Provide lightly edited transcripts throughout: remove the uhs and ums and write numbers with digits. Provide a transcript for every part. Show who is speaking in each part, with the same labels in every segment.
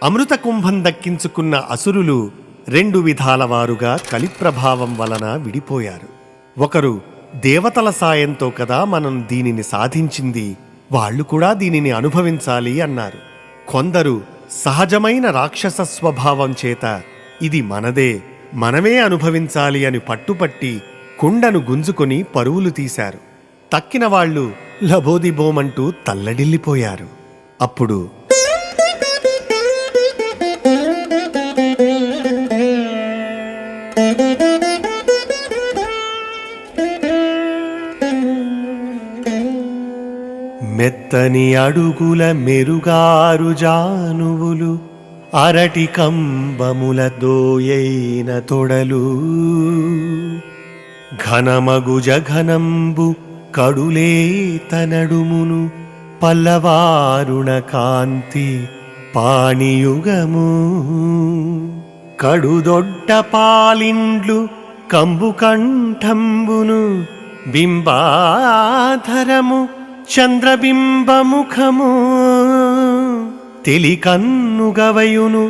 Speaker 1: అమృత కుంభం దక్కించుకున్న అసురులు రెండు విధాల వారుగా కలిప్రభావం వలన విడిపోయారు. ఒకరు దేవతల సాయంతో కదా మనం దీనిని సాధించింది, వాళ్ళు కూడా దీనిని అనుభవించాలి అన్నారు. కొందరు సహజమైన రాక్షస స్వభావం చేత ఇది మనదే, మనమే అనుభవించాలి అని పట్టుపట్టి కుండను గుంజుకొని పరువులు తీశారు. తక్కిన వాళ్ళు లబోదిబోమంటూ తల్లడిల్లిపోయారు. అప్పుడు మెత్తని అడుగుల మెరుగారు జానువులు, అరటి కంబముల దోయైన తొడలు, ఘనమగు జఘనంబు కడులేత నడుమును, పల్లవారుణ కాంతి పాణియుగము, కడుదొడ్డ పాలిండ్లు కంబు కంఠంబును, బింబాధరము చంద్రబింబముఖము, తెలికన్నుగవయును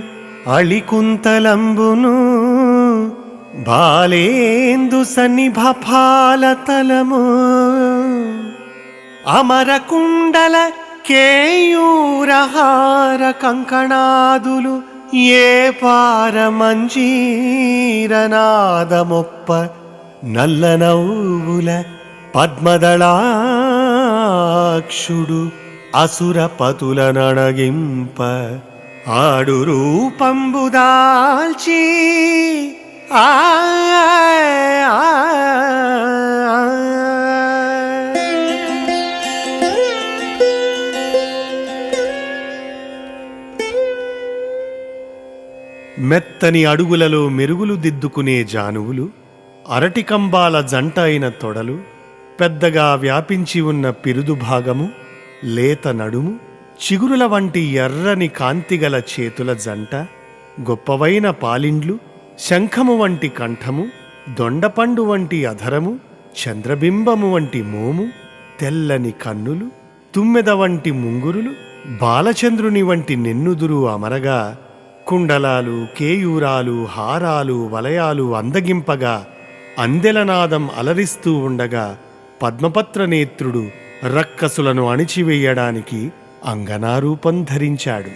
Speaker 1: అళికుంతలంబును, బాలేందు సన్నిభాలతలము, అమరకుండల కేయూరహార కంకణాదులు, ఏ పారమంజీరనాదమొప్ప నల్లనవ్వుల పద్మదళాక్షుడు, అసురపతుల నడగింప ఆడు రూపంబుదాల్చి మెత్తని అడుగులలో మెరుగులు దిద్దుకునే జానువులు, అరటికంబాల జంట అయిన తొడలు, పెద్దగా వ్యాపించి ఉన్న పిరుదు భాగము, లేత నడుము, చిగురుల వంటి ఎర్రని కాంతిగల చేతుల జంట, గొప్పవైన పాలిండ్లు, శంఖము వంటి కంఠము, దొండపండు వంటి అధరము, చంద్రబింబము వంటి మోము, తెల్లని కన్నులు, తుమ్మెద వంటి ముంగురులు, బాలచంద్రుని వంటి నెన్నుదురు అమరగా, కుండలాలు, కేయూరాలు, హారాలు, వలయాలు అందగింపగా, అందెలనాదం అలరిస్తూ ఉండగా, పద్మపత్ర నేత్రుడు రక్కసులను అణిచివేయడానికి అంగనారూపం ధరించాడు.